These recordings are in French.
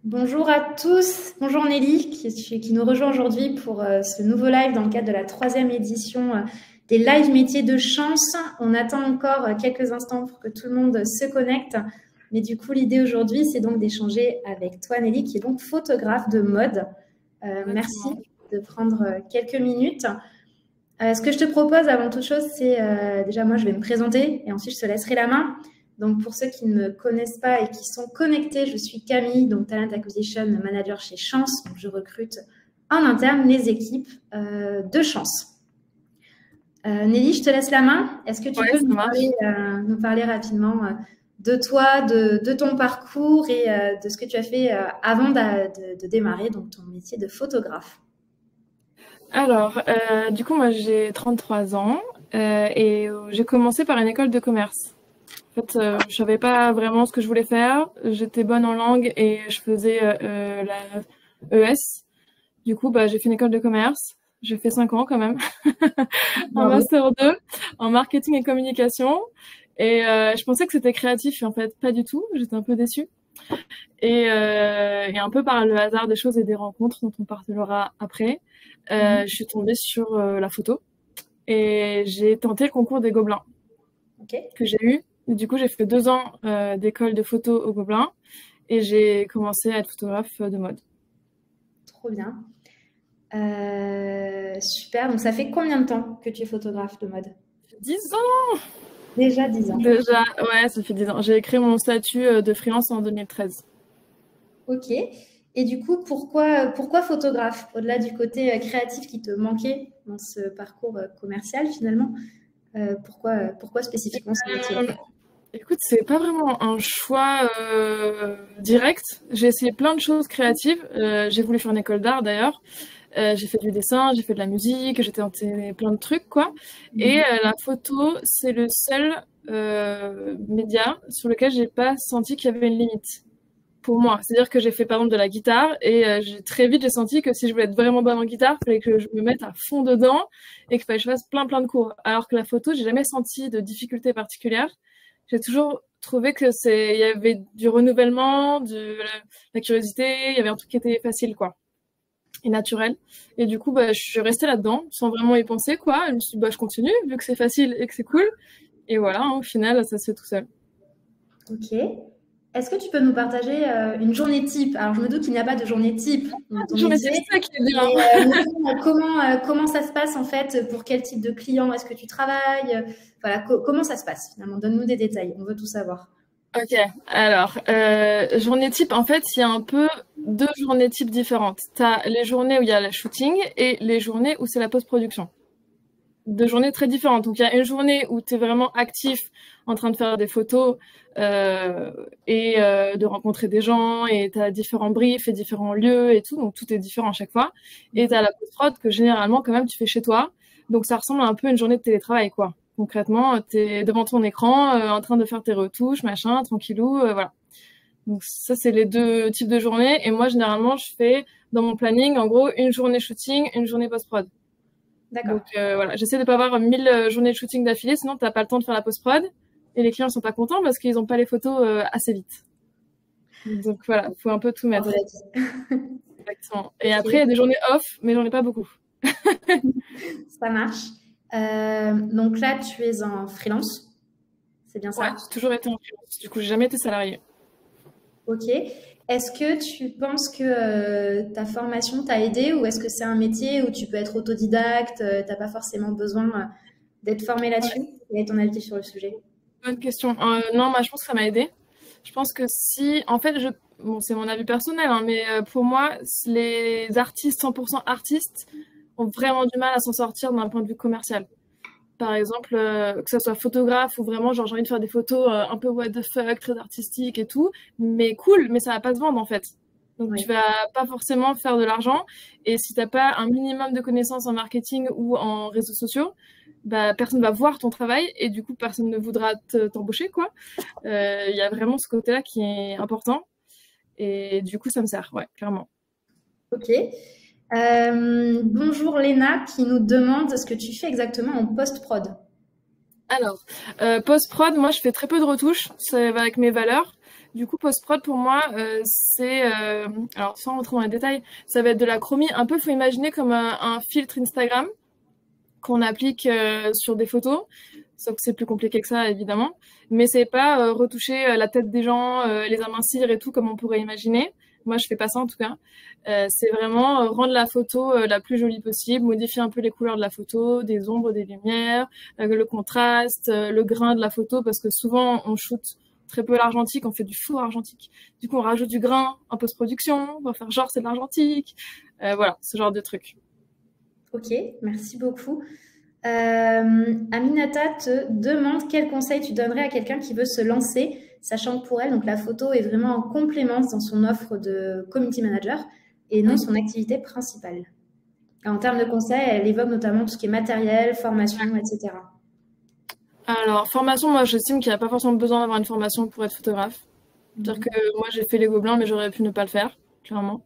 Bonjour à tous, bonjour Nelly qui nous rejoint aujourd'hui pour ce nouveau live dans le cadre de la troisième édition des live métiers de chance. On attend encore quelques instants pour que tout le monde se connecte. Mais du coup, l'idée aujourd'hui, c'est donc d'échanger avec toi Nelly, qui est donc photographe de mode. Merci de prendre quelques minutes. Ce que je te propose avant toute chose, c'est déjà moi, je vais me présenter et ensuite je te laisserai la main. Donc, pour ceux qui ne me connaissent pas et qui sont connectés, je suis Camille, donc Talent Acquisition Manager chez Chance. Donc, je recrute en interne les équipes de Chance. Nelly, je te laisse la main. Est-ce que tu peux nous parler rapidement de toi, de ton parcours et de ce que tu as fait avant de démarrer donc, ton métier de photographe? Alors, du coup, moi, j'ai 33 ans et j'ai commencé par une école de commerce. En fait, je savais pas vraiment ce que je voulais faire. J'étais bonne en langue et je faisais la ES. Du coup, j'ai fait une école de commerce. J'ai fait 5 ans quand même. Un master 2 en marketing et communication. Et je pensais que c'était créatif et en fait, pas du tout. J'étais un peu déçue. Et un peu par le hasard des choses et des rencontres dont on parlera après, je suis tombée sur la photo et j'ai tenté le concours des Gobelins que j'ai eu. Et du coup, j'ai fait 2 ans d'école de photo aux Gobelins et j'ai commencé à être photographe de mode. Trop bien. Super. Donc, ça fait combien de temps que tu es photographe de mode? 10 ans! Déjà 10 ans. Déjà, ouais, ça fait 10 ans. J'ai créé mon statut de freelance en 2013. Ok. Et du coup, pourquoi photographe? Au-delà du côté créatif qui te manquait dans ce parcours commercial, finalement, pourquoi spécifiquement ce métier? Écoute, c'est pas vraiment un choix direct. J'ai essayé plein de choses créatives. J'ai voulu faire une école d'art d'ailleurs. J'ai fait du dessin, j'ai fait de la musique, j'ai tenté plein de trucs, quoi. Et la photo, c'est le seul média sur lequel j'ai pas senti qu'il y avait une limite pour moi. C'est-à-dire que j'ai fait par exemple de la guitare et très vite j'ai senti que si je voulais être vraiment bonne en guitare, il fallait que je me mette à fond dedans et qu'il fallait que je fasse plein de cours. Alors que la photo, j'ai jamais senti de difficulté particulière. J'ai toujours trouvé que il y avait du renouvellement, la curiosité, il y avait un truc qui était facile, quoi, et naturel. Et du coup, je suis restée là-dedans, sans vraiment y penser, quoi. Je me suis dit, je continue, vu que c'est facile et que c'est cool. Et voilà, au final, ça se fait tout seul. Ok. Est-ce que tu peux nous partager une journée type? Alors, je me doute qu'il n'y a pas de journée type dans ton métier. C'est ça qui est bien. Comment ça se passe en fait? Pour quel type de client est-ce que tu travailles? Voilà, comment ça se passe finalement? Donne-nous des détails, on veut tout savoir. Ok, alors, journée type, en fait, il y a un peu 2 journées types différentes. T'as les journées où il y a le shooting et les journées où c'est la post-production. 2 journées très différentes. Donc, il y a une journée où tu es vraiment actif en train de faire des photos et de rencontrer des gens et tu as différents briefs et différents lieux et tout. Donc, tout est différent à chaque fois. Et tu as la post-prod que généralement, quand même, tu fais chez toi. Donc, ça ressemble à un peu à une journée de télétravail, quoi. Concrètement, tu es devant ton écran en train de faire tes retouches, machin, tranquillou, voilà. Donc, ça, c'est les 2 types de journées. Et moi, généralement, je fais dans mon planning, en gros, une journée shooting, une journée post-prod. Donc voilà, j'essaie de pas avoir 1000 journées de shooting d'affilée, sinon t'as pas le temps de faire la post-prod et les clients sont pas contents parce qu'ils ont pas les photos assez vite. Donc voilà, faut un peu tout mettre. Exactement. Et après, il y a des journées off, mais j'en ai pas beaucoup. Ça marche. Donc là, tu es en freelance, c'est bien ça? Ouais, j'ai toujours été en freelance. Du coup, j'ai jamais été salariée. Ok. Est-ce que tu penses que ta formation t'a aidé ou est-ce que c'est un métier où tu peux être autodidacte, t'as pas forcément besoin d'être formé là-dessus? Quel est ton avis sur le sujet? Bonne question. Non, moi, je pense que ça m'a aidé. Je pense que si, en fait, bon, c'est mon avis personnel, hein, mais pour moi, les artistes 100% artistes ont vraiment du mal à s'en sortir d'un point de vue commercial. Par exemple, que ce soit photographe ou vraiment genre j'ai envie de faire des photos un peu what the fuck, très artistiques et tout, mais cool, mais ça va pas se vendre en fait. Donc tu vas pas forcément faire de l'argent et si t'as pas un minimum de connaissances en marketing ou en réseaux sociaux, personne va voir ton travail et du coup personne ne voudra t'embaucher quoi. Il y a vraiment ce côté-là qui est important et du coup ça me sert, ouais, clairement. Ok. Bonjour Léna qui nous demande ce que tu fais exactement en post-prod. Alors, post-prod, moi je fais très peu de retouches, ça va avec mes valeurs. Du coup, post-prod, pour moi, c'est... alors, sans rentrer dans les détails, ça va être de la chromie. Un peu, faut imaginer comme un filtre Instagram qu'on applique sur des photos. Sauf que c'est plus compliqué que ça, évidemment. Mais c'est pas retoucher la tête des gens, les amincir et tout, comme on pourrait imaginer. Moi, je fais pas ça, en tout cas. C'est vraiment rendre la photo la plus jolie possible, modifier un peu les couleurs de la photo, des ombres, des lumières, le contraste, le grain de la photo, parce que souvent, on shoot très peu l'argentique, on fait du faux argentique. Du coup, on rajoute du grain en post-production, on va faire genre c'est de l'argentique. Voilà, ce genre de trucs. Ok, merci beaucoup. Aminata te demande quel conseil tu donnerais à quelqu'un qui veut se lancer, sachant que pour elle, donc la photo est vraiment en complément dans son offre de community manager et non son activité principale. En termes de conseils, elle évoque notamment tout ce qui est matériel, formation, etc. Alors, formation, moi, j'estime qu'il n'y a pas forcément besoin d'avoir une formation pour être photographe. C'est-à-dire que moi, j'ai fait les Gobelins, mais j'aurais pu ne pas le faire, clairement.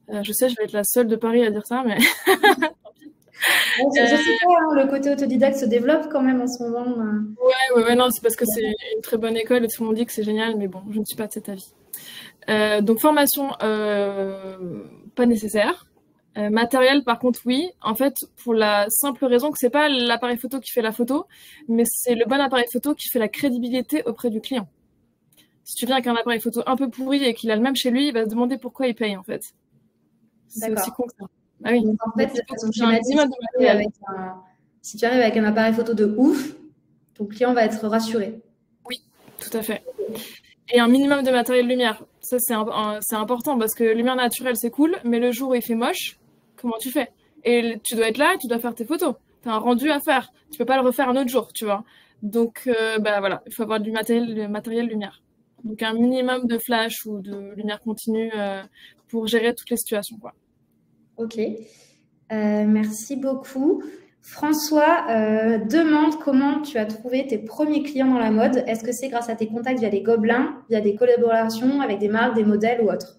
Je sais, je vais être la seule de Paris à dire ça, mais... Je sais pas, hein, le côté autodidacte se développe quand même en ce moment. Ouais, non, c'est parce que c'est une très bonne école et tout le monde dit que c'est génial, mais bon, je ne suis pas de cet avis. Donc, formation, pas nécessaire. Matériel, par contre, oui. En fait, pour la simple raison que c'est pas l'appareil photo qui fait la photo, mais c'est le bon appareil photo qui fait la crédibilité auprès du client. Si tu viens avec un appareil photo un peu pourri et qu'il a le même chez lui, il va se demander pourquoi il paye, en fait. C'est aussi con que ça. Ah oui. Donc, en fait, de façon schématique, si tu arrives avec un appareil photo de ouf, ton client va être rassuré. Oui, tout à fait. Et un minimum de matériel lumière. Ça, c'est important parce que lumière naturelle, c'est cool, mais le jour où il fait moche, comment tu fais? Et tu dois être là et tu dois faire tes photos. Tu as un rendu à faire. Tu peux pas le refaire un autre jour, tu vois. Donc, voilà, il faut avoir du matériel lumière. Donc, un minimum de flash ou de lumière continue pour gérer toutes les situations, quoi. Ok. Merci beaucoup. François demande comment tu as trouvé tes premiers clients dans la mode. Est-ce que c'est grâce à tes contacts via les Gobelins, via des collaborations avec des marques, des modèles ou autres?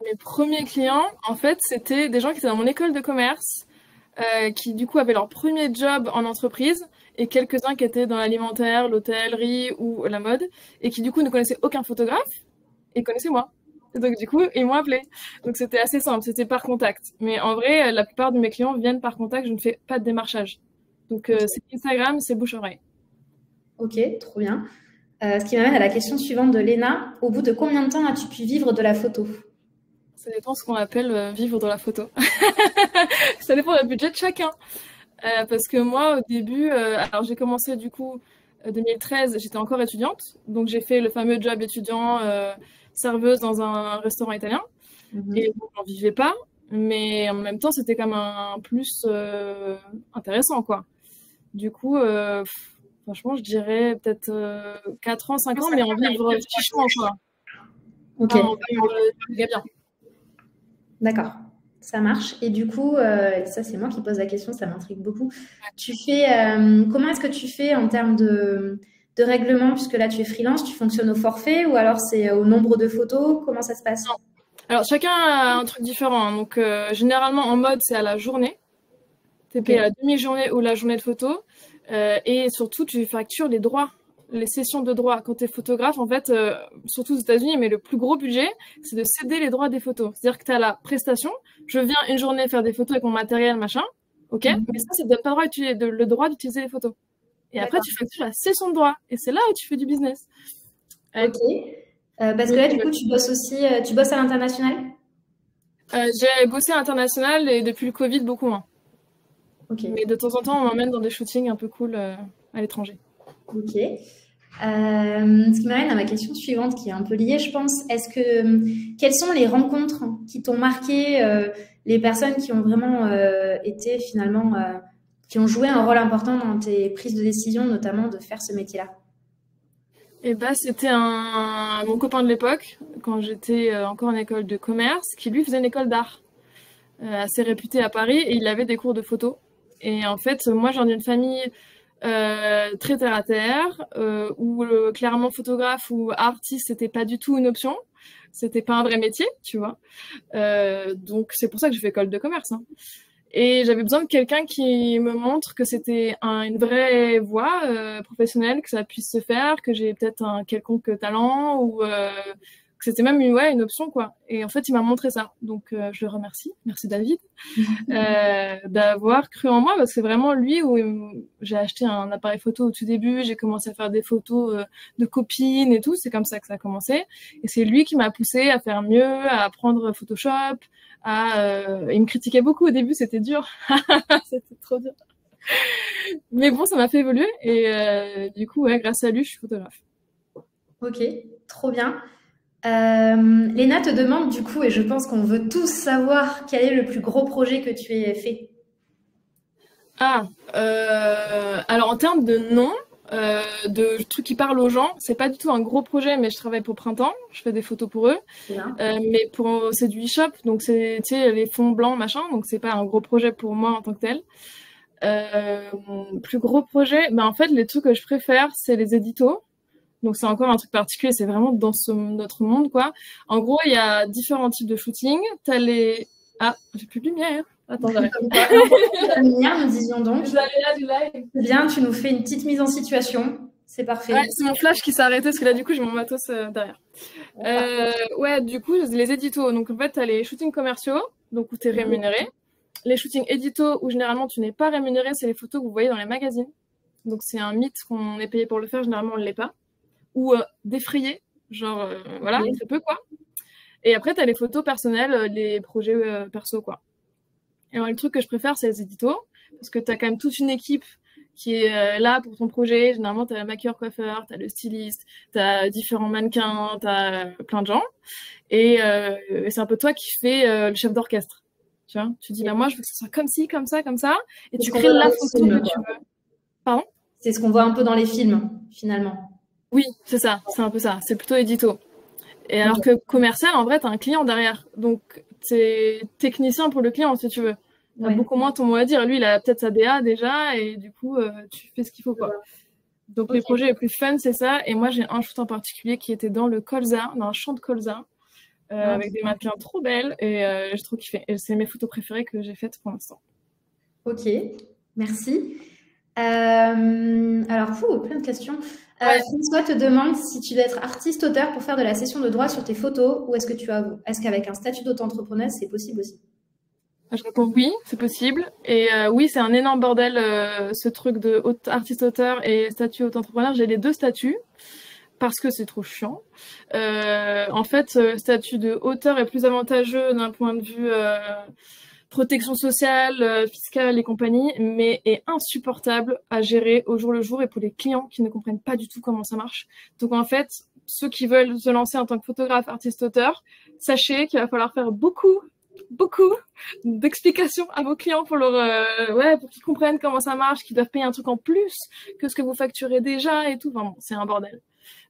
Mes premiers clients, en fait, c'était des gens qui étaient dans mon école de commerce, qui du coup avaient leur premier job en entreprise, et quelques-uns qui étaient dans l'alimentaire, l'hôtellerie ou la mode, et qui du coup ne connaissaient aucun photographe, et connaissaient moi. Et donc du coup, ils m'ont appelé. Donc c'était assez simple, c'était par contact. Mais en vrai, la plupart de mes clients viennent par contact, je ne fais pas de démarchage. Donc c'est Instagram, c'est bouche-oreille. Ok, trop bien. Ce qui m'amène à la question suivante de Léna. Au bout de combien de temps as-tu pu vivre de la photo? Ça dépend ce qu'on appelle vivre de la photo. Ça dépend du budget de chacun. Parce que moi, au début, alors j'ai commencé du coup 2013, j'étais encore étudiante, donc j'ai fait le fameux job étudiant serveuse dans un restaurant italien. Et bon, j'en vivais pas, mais en même temps, c'était comme un plus intéressant, quoi. Du coup, franchement, je dirais peut-être 4 ans, 5 ans, mais en vivre chichement, quoi. Ok. En vivre bien. D'accord. Ça marche. Et du coup, ça c'est moi qui pose la question, ça m'intrigue beaucoup. Tu fais, comment est-ce que tu fais en termes de règlement, puisque là tu es freelance, tu fonctionnes au forfait ou alors c'est au nombre de photos? Comment ça se passe? Non. Alors chacun a un truc différent. Donc généralement en mode c'est à la journée. T'es payé à la demi-journée ou la journée de photo. Et surtout tu factures les droits, les sessions de droits. Quand tu es photographe, en fait, surtout aux États-Unis, mais le plus gros budget, c'est de céder les droits des photos. C'est-à-dire que tu as la prestation, je viens une journée faire des photos avec mon matériel, machin, ok, mais ça te donne pas le droit d'utiliser les photos. Et après, tu factures la session de droits. Et c'est là où tu fais du business. Ok. Parce que là, du coup, tu bosses aussi, tu bosses à l'international? J'ai bossé à l'international et depuis le Covid, beaucoup moins. Ok. Mais de temps en temps, on m'emmène dans des shootings un peu cool à l'étranger. Ok. Ce qui m'amène à ma question suivante, qui est un peu liée, je pense. Quelles sont les rencontres qui t'ont marqué, les personnes qui ont vraiment été finalement, qui ont joué un rôle important dans tes prises de décision, notamment de faire ce métier-là? Et bah, c'était mon copain de l'époque, quand j'étais encore en école de commerce, qui lui faisait une école d'art assez réputée à Paris, et il avait des cours de photo. Et en fait, moi, j'ai d'une famille très terre à terre, où clairement photographe ou artiste, c'était pas du tout une option. C'était pas un vrai métier, tu vois. Donc c'est pour ça que j'ai fait école de commerce. Hein. Et j'avais besoin de quelqu'un qui me montre que c'était une vraie voie professionnelle, que ça puisse se faire, que j'ai peut-être un quelconque talent ou que c'était même une option, quoi. Et en fait, il m'a montré ça. Donc, je le remercie. Merci David d'avoir cru en moi, parce que c'est vraiment lui où j'ai acheté un appareil photo au tout début. J'ai commencé à faire des photos de copines et tout. C'est comme ça que ça a commencé. Et c'est lui qui m'a poussé à faire mieux, à apprendre Photoshop. Il me critiquait beaucoup au début, c'était dur. C'était trop dur. Mais bon, ça m'a fait évoluer. Et du coup, ouais, grâce à lui, je suis photographe. Ok, trop bien. Léna te demande du coup, et je pense qu'on veut tous savoir quel est le plus gros projet que tu aies fait. Alors en termes de nom, de trucs qui parlent aux gens, c'est pas du tout un gros projet, mais je travaille pour Printemps, je fais des photos pour eux. Mais c'est du e-shop, donc c'est, tu sais, les fonds blancs, machin, donc c'est pas un gros projet pour moi en tant que tel. Mon plus gros projet, en fait, les trucs que je préfère, c'est les éditos. Donc c'est encore un truc particulier, c'est vraiment dans notre monde, quoi. En gros, il y a différents types de shooting. T'as les... Ah, j'ai plus de lumière. Attends, j'arrête. La lumière, nous disions donc. Du live. Bien, tu nous fais une petite mise en situation. C'est parfait. Ouais, c'est mon flash qui s'est arrêté, parce que là, du coup, j'ai mon matos derrière. Ouais, du coup, les éditos. Donc en fait, t'as les shootings commerciaux, donc où t'es rémunéré. Les shootings éditos, où généralement tu n'es pas rémunéré, c'est les photos que vous voyez dans les magazines. Donc c'est un mythe qu'on est payé pour le faire, généralement on ne l'est pas. Ou défrayé, genre voilà, très peu quoi. Et après, tu as les photos personnelles, les projets perso quoi. Et alors, le truc que je préfère, c'est les éditos, parce que tu as quand même toute une équipe qui est là pour ton projet. Généralement, tu as le maquilleur coiffeur, tu as le styliste, tu as différents mannequins, tu as plein de gens. Et c'est un peu toi qui fais le chef d'orchestre. Tu vois, tu dis, moi, je veux que ce soit comme ci, comme ça, comme ça. Et tu crées la photo que tu veux. Pardon ? C'est ce qu'on voit un peu dans les films, finalement. Oui, c'est ça, c'est un peu ça. C'est plutôt édito. Et alors que commercial, en vrai, t'as un client derrière. Donc, t'es technicien pour le client, si tu veux. T'as beaucoup moins ton mot à dire. Lui, il a peut-être sa DA déjà, et du coup, tu fais ce qu'il faut, quoi. Donc, les projets les plus fun, c'est ça. Et moi, j'ai un shoot en particulier qui était dans le colza, dans un champ de colza, avec des mannequins trop belles, et j'ai trop kiffé. Et c'est mes photos préférées que j'ai faites pour l'instant. Ok, merci. Alors, plein de questions. François te demande si tu dois être artiste-auteur pour faire de la cession de droits sur tes photos, ou est-ce qu'avec un statut d'auto-entrepreneuse, c'est possible aussi? Je réponds oui, c'est possible. Et oui, c'est un énorme bordel, ce truc de artiste-auteur et statut auto-entrepreneur. J'ai les deux statuts parce que c'est trop chiant. En fait, le statut de auteur est plus avantageux d'un point de vue protection sociale, fiscale et compagnie, mais est insupportable à gérer au jour le jour et pour les clients qui ne comprennent pas du tout comment ça marche. Donc en fait, ceux qui veulent se lancer en tant que photographe, artiste, auteur, sachez qu'il va falloir faire beaucoup d'explications à vos clients pour pour qu'ils comprennent comment ça marche, qu'ils doivent payer un truc en plus que ce que vous facturez déjà et tout. Enfin bon, c'est un bordel.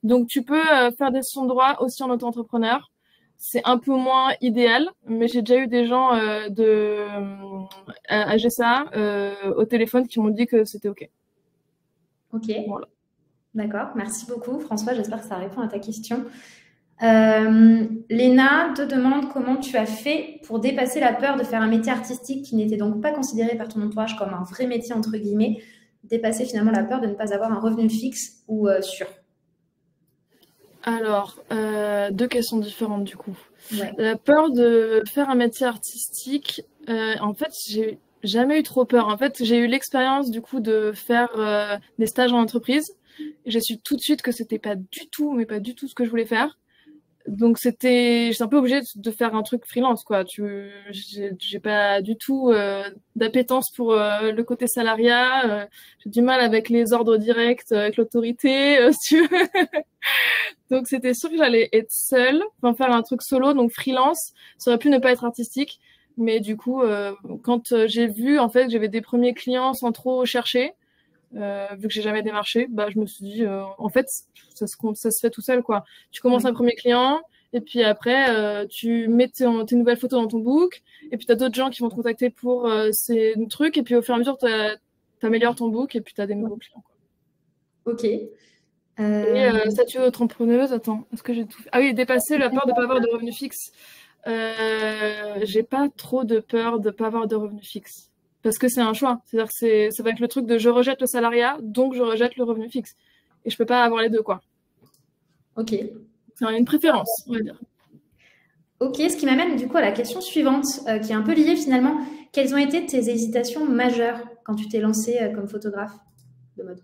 Donc tu peux faire des sessions de droit aussi en auto-entrepreneur. C'est un peu moins idéal, mais j'ai déjà eu des gens à GSA au téléphone qui m'ont dit que c'était OK. Ok, voilà. D'accord, merci beaucoup François, j'espère que ça répond à ta question. Léna te demande comment tu as fait pour dépasser la peur de faire un métier artistique qui n'était donc pas considéré par ton entourage comme un vrai métier entre guillemets, dépasser finalement la peur de ne pas avoir un revenu fixe ou sûr. Alors, deux questions différentes du coup. Ouais. La peur de faire un métier artistique, en fait, j'ai jamais eu trop peur. En fait, j'ai eu l'expérience du coup de faire des stages en entreprise. J'ai su tout de suite que c'était pas du tout ce que je voulais faire. Donc j'étais un peu obligée de faire un truc freelance quoi. J'ai pas du tout d'appétence pour le côté salariat. J'ai du mal avec les ordres directs, avec l'autorité, si tu veux. Donc c'était sûr que j'allais être seule, enfin faire un truc solo, donc freelance. Ça aurait pu ne pas être artistique, mais du coup, quand j'ai vu en fait que j'avais des premiers clients sans trop chercher, vu que j'ai jamais démarché, je me suis dit, en fait, ça se fait tout seul, quoi. Tu commences un premier client, et puis après, tu mets tes nouvelles photos dans ton book, et puis t'as d'autres gens qui vont te contacter pour ces trucs, et puis au fur et à mesure, t'améliores ton book, et puis t'as des nouveaux clients, quoi. Ok. Et statut d'auto-entrepreneuse, attends, est-ce que j'ai tout fait? Ah oui, dépasser la peur de pas avoir de revenus fixes. J'ai pas trop de peur de pas avoir de revenus fixes. Parce que c'est un choix. C'est-à-dire que ça va être le truc de je rejette le salariat, donc je rejette le revenu fixe. Et je peux pas avoir les deux, quoi. Ok. C'est une préférence, on va dire. Ok, ce qui m'amène du coup à la question suivante, qui est un peu liée finalement. Quelles ont été tes hésitations majeures quand tu t'es lancée comme photographe de mode?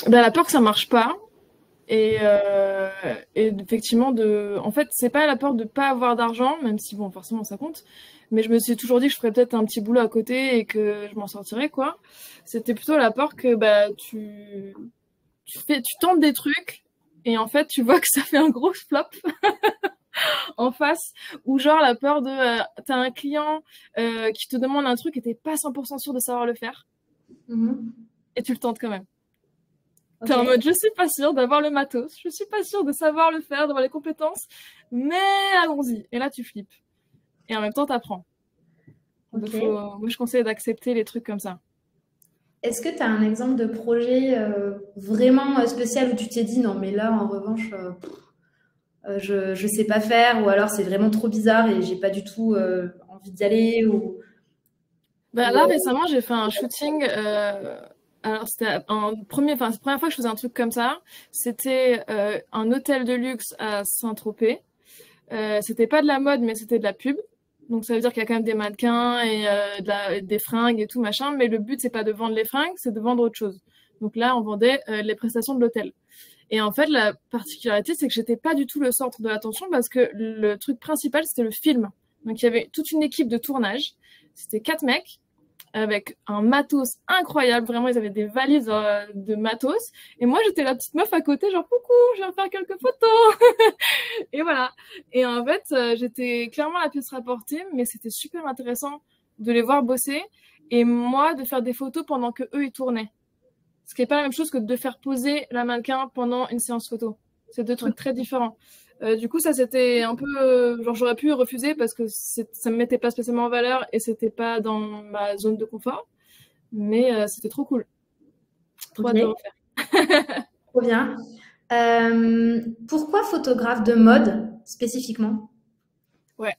La peur que ça marche pas. Et effectivement, en fait, c'est pas la peur de pas avoir d'argent, même si bon, forcément, ça compte. Mais je me suis toujours dit que je ferais peut-être un petit boulot à côté et que je m'en sortirais, quoi. C'était plutôt la peur que tu tentes des trucs et en fait, tu vois que ça fait un gros flop en face, ou genre la peur de t'as un client qui te demande un truc et t'es pas 100% sûr de savoir le faire et tu le tentes quand même. T'es en mode, je suis pas sûre d'avoir le matos, je suis pas sûre de savoir le faire, d'avoir les compétences, mais allons-y. Et là, tu flippes. Et en même temps, t'apprends. Donc, moi, je conseille d'accepter les trucs comme ça. Est-ce que tu as un exemple de projet vraiment spécial où tu t'es dit non, mais là, en revanche, je sais pas faire, ou alors c'est vraiment trop bizarre et j'ai pas du tout envie d'y aller ou... Là, récemment, j'ai fait un shooting. Alors, c'était c'est la première fois que je faisais un truc comme ça. C'était un hôtel de luxe à Saint-Tropez. C'était pas de la mode, mais c'était de la pub. Donc, ça veut dire qu'il y a quand même des mannequins et des fringues et tout, machin. Mais le but, c'est pas de vendre les fringues, c'est de vendre autre chose. Donc là, on vendait les prestations de l'hôtel. Et en fait, la particularité, c'est que j'étais pas du tout le centre de l'attention parce que le truc principal, c'était le film. Donc, il y avait toute une équipe de tournage. C'était 4 mecs avec un matos incroyable. Vraiment, ils avaient des valises de matos. Et moi, j'étais la petite meuf à côté, genre, coucou, je viens faire quelques photos. Et voilà. Et en fait, j'étais clairement la pièce rapportée, mais c'était super intéressant de les voir bosser. Et moi, de faire des photos pendant que eux, ils tournaient. Ce qui n'est pas la même chose que de faire poser la mannequin pendant une séance photo. C'est deux trucs très différents. Du coup, ça, c'était un peu... genre, j'aurais pu refuser parce que ça me mettait pas spécialement en valeur et c'était pas dans ma zone de confort. Mais c'était trop cool. Trop hâte de refaire. Trop bien. Pourquoi photographe de mode, spécifiquement? Ouais,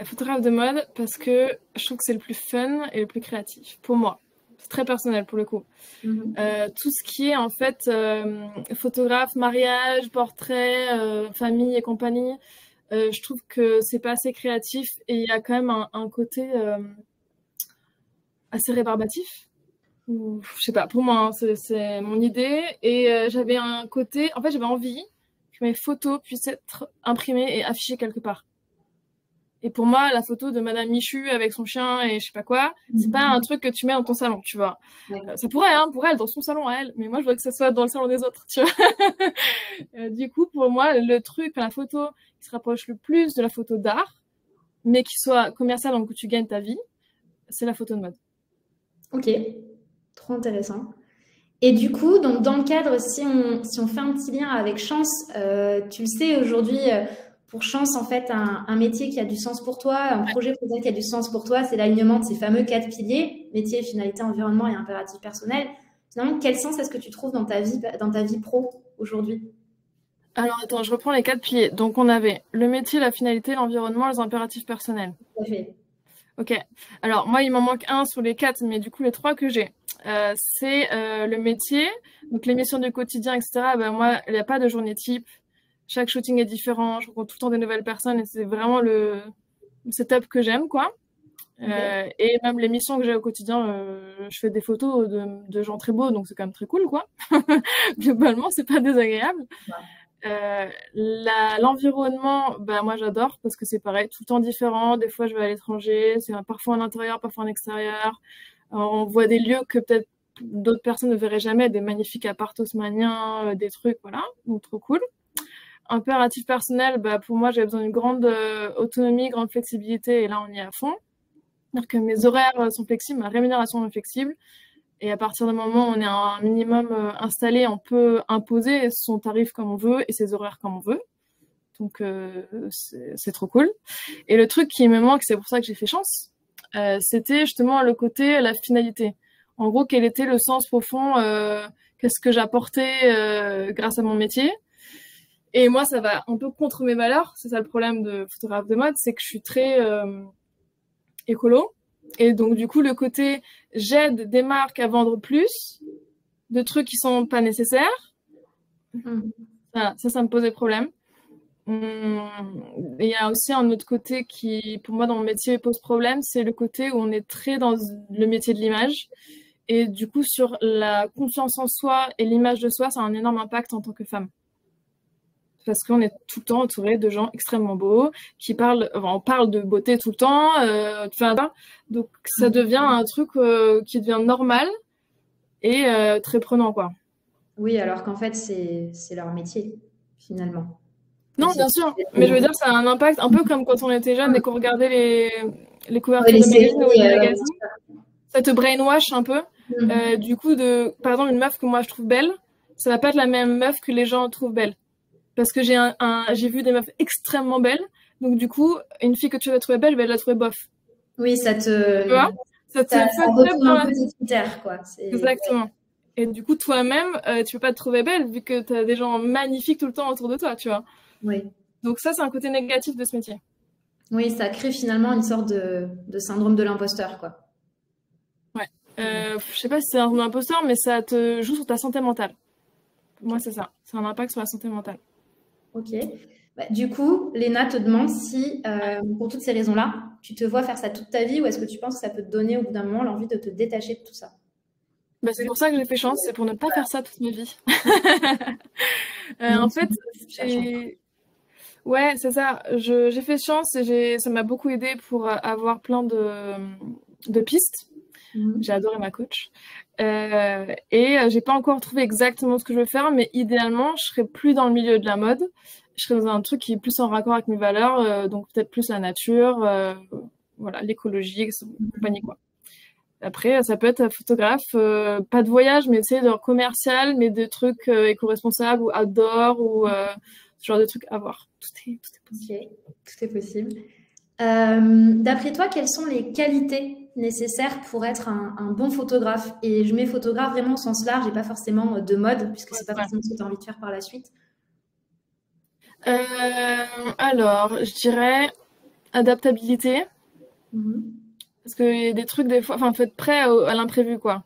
photographe de mode parce que je trouve que c'est le plus fun et le plus créatif, pour moi. C'est très personnel, pour le coup. Tout ce qui est, en fait, photographe, mariage, portrait, famille et compagnie, je trouve que c'est pas assez créatif et il y a quand même un côté assez rébarbatif. Ou, je sais pas, pour moi, hein, c'est mon idée. Et j'avais un côté... En fait, j'avais envie que mes photos puissent être imprimées et affichées quelque part. Et pour moi, la photo de Madame Michu avec son chien et je sais pas quoi, c'est pas un truc que tu mets dans ton salon, tu vois. Ça pourrait, hein, pour elle, dans son salon à elle, mais moi, je veux que ça soit dans le salon des autres, tu vois. Du coup, pour moi, le truc, la photo qui se rapproche le plus de la photo d'art, mais qui soit commerciale, donc où tu gagnes ta vie, c'est la photo de mode. Ok, trop intéressant. Et du coup, donc dans le cadre, si on fait un petit lien avec Chance, tu le sais aujourd'hui, pour Chance, en fait, un métier qui a du sens pour toi, un projet qui a du sens pour toi, c'est l'alignement de ces fameux 4 piliers, métier, finalité, environnement et impératif personnel. Finalement, quel sens est-ce que tu trouves dans ta vie pro aujourd'hui? Alors attends, je reprends les 4 piliers. Donc on avait le métier, la finalité, l'environnement, les impératifs personnels. Tout à fait. Ok. Alors moi, il m'en manque un sur les 4, mais du coup les 3 que j'ai, c'est le métier, donc les missions du quotidien, etc. Ben, moi, il n'y a pas de journée type. Chaque shooting est différent. Je rencontre tout le temps des nouvelles personnes et c'est vraiment le setup que j'aime, quoi. Et même les missions que j'ai au quotidien, je fais des photos de gens très beaux, donc c'est quand même très cool, quoi. Globalement, c'est pas désagréable. L'environnement, bah, moi j'adore parce que c'est pareil, tout le temps différent. Des fois je vais à l'étranger, c'est parfois en intérieur, parfois en extérieur. On voit des lieux que peut-être d'autres personnes ne verraient jamais, des magnifiques apparts haussmanniens, des trucs, voilà, donc trop cool. Impératif personnel, bah, pour moi j'ai besoin d'une grande autonomie, grande flexibilité et là on y est à fond. C'est-à-dire que mes horaires sont flexibles, ma rémunération est flexible. Et à partir du moment où on est un minimum installé, on peut imposer son tarif comme on veut et ses horaires comme on veut. Donc, c'est trop cool. Et le truc qui me manque, c'est pour ça que j'ai fait Chance, c'était justement le côté, la finalité. En gros, quel était le sens profond, qu'est-ce que j'apportais grâce à mon métier. Et moi, ça va un peu contre mes valeurs. C'est ça le problème de photographe de mode, c'est que je suis très écolo. Et donc, du coup, le côté j'aide des marques à vendre plus de trucs qui sont pas nécessaires, ça me posait problème. Il y a aussi un autre côté qui, pour moi, dans mon métier, pose problème, c'est le côté où on est très dans le métier de l'image. Et du coup, sur la confiance en soi et l'image de soi, ça a un énorme impact en tant que femme. Parce qu'on est tout le temps entouré de gens extrêmement beaux, on parle de beauté tout le temps, donc ça devient un truc qui devient normal et très prenant, quoi. Oui, alors qu'en fait, c'est leur métier, finalement. Non, bien sûr, mais je veux dire, ça a un impact un peu comme quand on était jeune et qu'on regardait les couvertures de magazines ou les magazines. Ça te brainwash un peu. Du coup, par exemple, une meuf que moi je trouve belle, ça va pas être la même meuf que les gens trouvent belle. Parce que j'ai vu des meufs extrêmement belles. Donc, du coup, une fille que tu vas trouver belle, elle la trouver bof. Oui, tu vois, ça retourne un peu tes critères, quoi. Exactement. Et du coup, toi-même, tu peux pas te trouver belle vu que tu as des gens magnifiques tout le temps autour de toi, tu vois. Oui. Donc ça, c'est un côté négatif de ce métier. Oui, ça crée finalement une sorte de syndrome de l'imposteur, quoi. Ouais. Je sais pas si c'est un imposteur, mais ça te joue sur ta santé mentale. Pour moi, c'est ça. C'est un impact sur la santé mentale. Ok. Bah, du coup, Léna te demande si, pour toutes ces raisons-là, tu te vois faire ça toute ta vie ou est-ce que tu penses que ça peut te donner au bout d'un moment l'envie de te détacher de tout ça? Bah, c'est pour ça que j'ai fait chance, c'est pour ne pas faire ça toute ma vie. En fait, ouais, c'est ça. J'ai fait chance et ça m'a beaucoup aidé pour avoir plein de pistes. J'ai adoré ma coach. Et j'ai pas encore trouvé exactement ce que je veux faire, mais idéalement, je serais plus dans le milieu de la mode. Je serais dans un truc qui est plus en raccord avec mes valeurs, donc peut-être plus la nature, voilà, l'écologie, compagnie, quoi. Après, ça peut être photographe, pas de voyage, mais tu sais, de commercial, mais de trucs éco-responsables ou outdoor ou ce genre de trucs à voir. Tout est possible. Ok, tout est possible. D'après toi, quelles sont les qualités nécessaires pour être un bon photographe? Et je mets photographe vraiment au sens large et pas forcément de mode, puisque c'est pas forcément ce que tu as envie de faire par la suite. Alors, je dirais adaptabilité. Parce qu'il y a des trucs, des fois, enfin, faut être prêt à l'imprévu, quoi.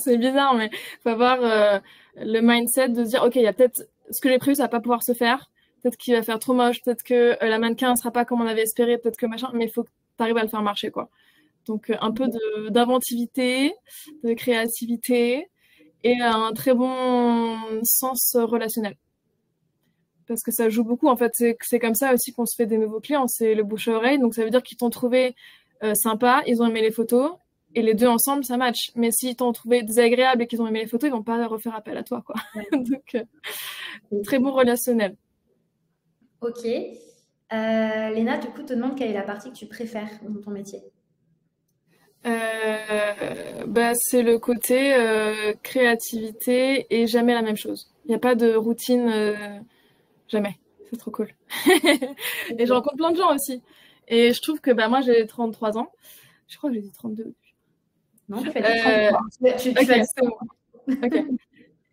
C'est bizarre, mais faut avoir le mindset de se dire, OK, il y a peut-être ce que j'ai prévu, ça va pas pouvoir se faire. Peut-être qu'il va faire trop moche, peut-être que la mannequin ne sera pas comme on avait espéré, peut-être que machin, mais il faut que tu arrives à le faire marcher, quoi. Donc, un peu d'inventivité, de créativité et un très bon sens relationnel. Parce que ça joue beaucoup, en fait. C'est comme ça aussi qu'on se fait des nouveaux clients. C'est le bouche à oreille. Donc, ça veut dire qu'ils t'ont trouvé sympa, ils ont aimé les photos, et les deux ensemble, ça match. Mais s'ils t'ont trouvé désagréable et qu'ils ont aimé les photos, ils vont pas refaire appel à toi, quoi. Donc, très bon relationnel. Ok. Léna, du coup, te demande quelle est la partie que tu préfères dans ton métier. C'est le côté créativité et jamais la même chose. Il n'y a pas de routine, jamais. C'est trop cool. Et je rencontre plein de gens aussi. Et je trouve que moi, j'ai 33 ans. Je crois que j'ai dit 32. Non, tu fais 33. Tu okay, c'est bon. Okay.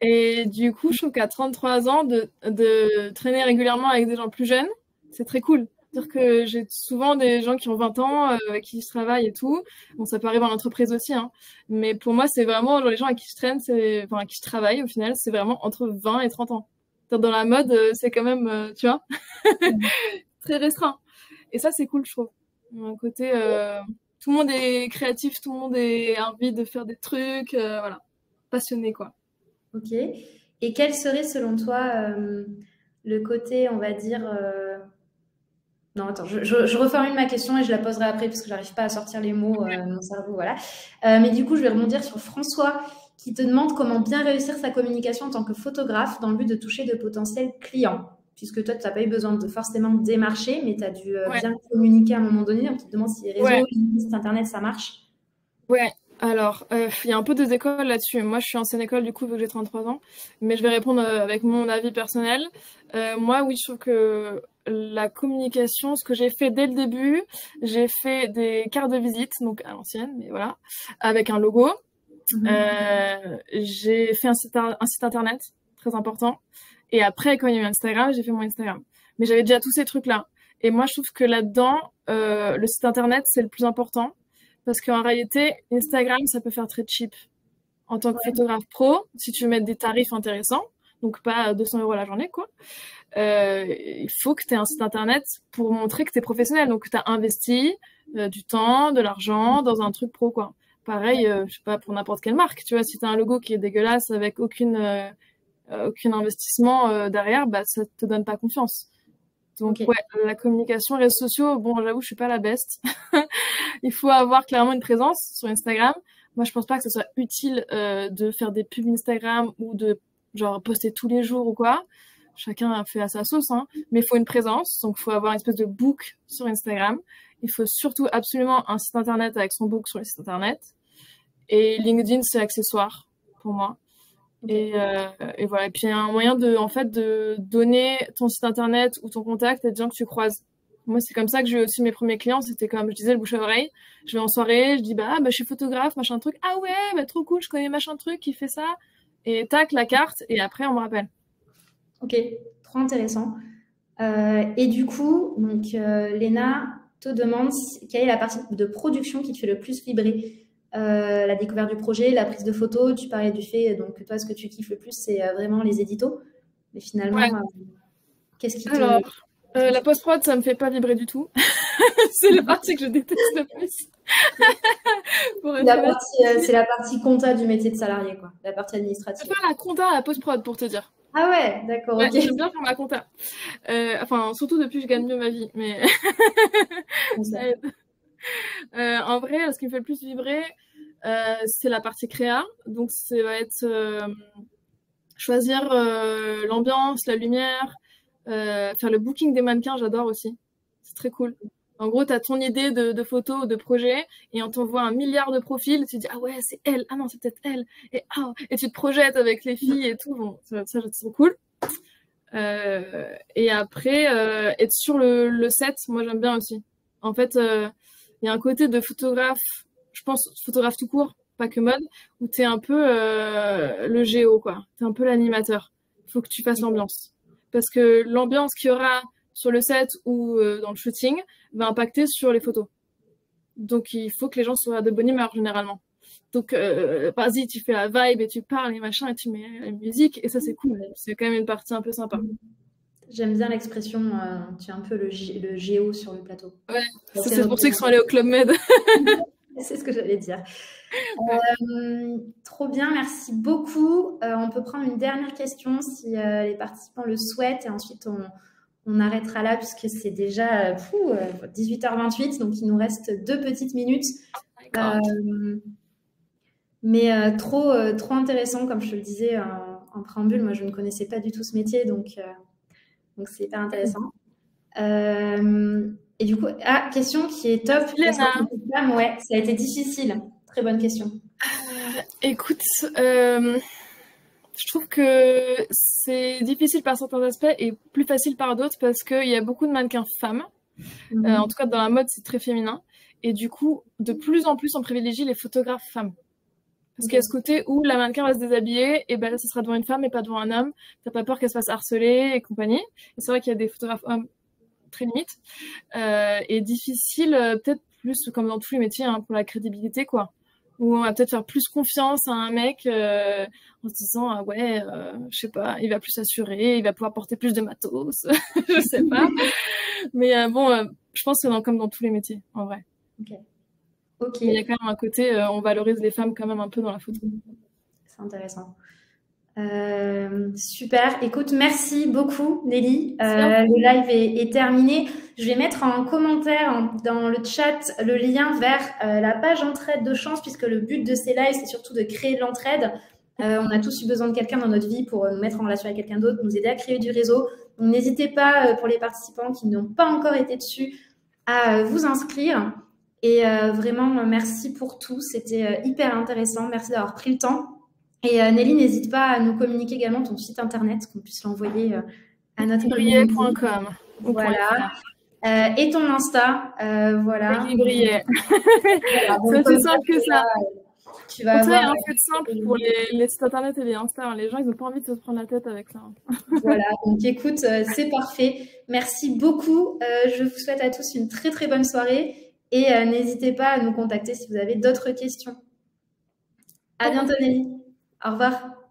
Et du coup, je trouve qu'à 33 ans, de traîner régulièrement avec des gens plus jeunes, c'est très cool. C'est-à-dire que j'ai souvent des gens qui ont 20 ans, qui se travaillent et tout. Bon, ça peut arriver en entreprise aussi, hein. Mais pour moi, c'est vraiment genre, les gens avec qui je traîne, avec qui je travaille, au final, c'est vraiment entre 20 et 30 ans. Dans la mode, c'est quand même, tu vois, très restreint. Et ça, c'est cool, je trouve. Un côté, tout le monde est créatif, tout le monde a envie de faire des trucs, voilà, passionné, quoi. Ok. Et quel serait, selon toi, le côté, on va dire... Non, attends, je reformule ma question et je la poserai après parce que j'arrive pas à sortir les mots, mon cerveau, voilà. Mais du coup, je vais rebondir sur François qui te demande comment bien réussir sa communication en tant que photographe dans le but de toucher de potentiels clients. Puisque toi, tu n'as pas eu besoin de forcément démarcher, mais tu as dû bien communiquer à un moment donné. Donc, tu te demandes si les réseaux, les sites internet, ça marche. Ouais, alors, il y a un peu deux écoles là-dessus. Moi, je suis ancienne école, du coup, vu que j'ai 33 ans. Mais je vais répondre avec mon avis personnel. Moi, oui, je trouve que la communication, ce que j'ai fait dès le début, j'ai fait des cartes de visite, donc à l'ancienne, mais voilà, avec un logo. J'ai fait un site internet, très important. Et après, quand il y a eu Instagram, j'ai fait mon Instagram. Mais j'avais déjà tous ces trucs-là. Et moi, je trouve que là-dedans, le site internet, c'est le plus important. Parce qu'en réalité, Instagram, ça peut faire très cheap. En tant que photographe pro, si tu veux mettre des tarifs intéressants, donc pas 200 € la journée, quoi, il faut que tu aies un site internet pour montrer que tu es professionnel. Donc, tu as investi du temps, de l'argent dans un truc pro, quoi. Pareil, je sais pas, pour n'importe quelle marque. Tu vois, si tu as un logo qui est dégueulasse avec aucun investissement derrière, bah, ça te donne pas confiance. Donc, ouais, la communication, réseaux sociaux, bon, j'avoue, je suis pas la best. Il faut avoir clairement une présence sur Instagram. Moi, je pense pas que ce soit utile de faire des pubs Instagram ou de genre poster tous les jours ou quoi. Chacun a fait à sa sauce, hein. Mais il faut une présence, donc il faut avoir une espèce de book sur Instagram. Il faut surtout absolument un site internet avec son book sur le site internet. Et LinkedIn, c'est accessoire pour moi. Et voilà. Et puis, il y a un moyen en fait, de donner ton site internet ou ton contact à des gens que tu croises. Moi, c'est comme ça que j'ai eu aussi mes premiers clients. C'était comme je disais, le bouche à oreille. Je vais en soirée, je dis, je suis photographe, machin truc. Ah ouais, trop cool, je connais machin truc qui fait ça. Et tac, la carte, et après, on me rappelle. Ok, trop intéressant. Et du coup, donc, Léna te demande quelle est la partie de production qui te fait le plus vibrer. La découverte du projet, la prise de photos, tu parlais du fait, donc toi, ce que tu kiffes le plus, c'est vraiment les éditos. Mais finalement, qu'est-ce qui te... Alors, la post-prod, ça me fait pas vibrer du tout. C'est la partie que je déteste le plus. C'est la partie compta du métier de salarié, quoi. La partie administrative. Je vais faire la compta à la post-prod, pour te dire. Ah ouais, d'accord, ok. J'aime bien faire ma compta. Enfin, surtout depuis que je gagne mieux ma vie. Mais en vrai, ce qui me fait le plus vibrer, c'est la partie créa. Donc, ça va être choisir l'ambiance, la lumière, faire le booking des mannequins, j'adore aussi. C'est très cool. En gros, tu as ton idée de photo ou de projet et on t'envoie 1 milliard de profils. Tu te dis, ah ouais, c'est elle. Ah non, c'est peut-être elle. Et tu te projettes avec les filles et tout. Bon, ça c'est trop cool. Et après, être sur le set, moi, j'aime bien aussi. En fait, il y a un côté de photographe, je pense, photographe tout court, pas que mode, où tu es un peu le géo, quoi. Tu es un peu l'animateur. Il faut que tu fasses l'ambiance. Parce que l'ambiance qu'il y aura sur le set ou dans le shooting va impacter sur les photos. Donc, il faut que les gens soient de bonne humeur, généralement. Donc, vas-y, tu fais la vibe et tu parles et machin, et tu mets la musique, et ça, c'est cool. C'est quand même une partie un peu sympa. J'aime bien l'expression, tu es un peu le géo sur le plateau. Ouais, c'est pour ceux qui sont allés au Club Med. C'est ce que j'allais dire. Trop bien, merci beaucoup. On peut prendre une dernière question si les participants le souhaitent, et ensuite on arrêtera là puisque c'est déjà 18h28, donc il nous reste 2 petites minutes. Mais trop intéressant, comme je te le disais en préambule. Moi, je ne connaissais pas du tout ce métier, donc c'est hyper intéressant. Et du coup, question qui est top. Léna. Ouais, ça a été difficile. Très bonne question. Écoute, je trouve que c'est difficile par certains aspects et plus facile par d'autres parce qu'il y a beaucoup de mannequins femmes. En tout cas, dans la mode, c'est très féminin. Et du coup, de plus en plus, on privilégie les photographes femmes. Parce qu'il y a ce côté où la mannequin va se déshabiller, et ben ce sera devant une femme et pas devant un homme. T'as pas peur qu'elle se fasse harceler et compagnie. Et c'est vrai qu'il y a des photographes hommes très limites. Et difficile, peut-être plus comme dans tous les métiers, hein, pour la crédibilité, quoi. Où on va peut-être faire plus confiance à un mec en se disant je sais pas, il va plus s'assurer, il va pouvoir porter plus de matos, je sais pas. Mais je pense que c'est comme dans tous les métiers, en vrai. Ok. Mais il y a quand même un côté, on valorise les femmes quand même un peu dans la photo. C'est intéressant. Super. Écoute, merci beaucoup, Nelly. Le live est terminé. Je vais mettre en commentaire dans le chat le lien vers la page entraide de chance, puisque le but de ces lives, c'est surtout de créer de l'entraide. On a tous eu besoin de quelqu'un dans notre vie pour nous mettre en relation avec quelqu'un d'autre, nous aider à créer du réseau. Donc, n'hésitez pas, pour les participants qui n'ont pas encore été dessus, à vous inscrire. Et vraiment, merci pour tout. C'était hyper intéressant. Merci d'avoir pris le temps. Et Nelly, n'hésite pas à nous communiquer également ton site internet, qu'on puisse l'envoyer à notre Brillet.com. Voilà. Et ton Insta. Voilà. Brillet. Voilà, c'est simple que ça. Tu vas avoir. En fait, simple pour les sites internet et les Insta. Les gens, ils n'ont pas envie de se prendre la tête avec ça. Voilà. Donc, écoute, c'est parfait. Merci beaucoup. Je vous souhaite à tous une très, très bonne soirée. Et n'hésitez pas à nous contacter si vous avez d'autres questions. À bientôt, Nelly. Au revoir.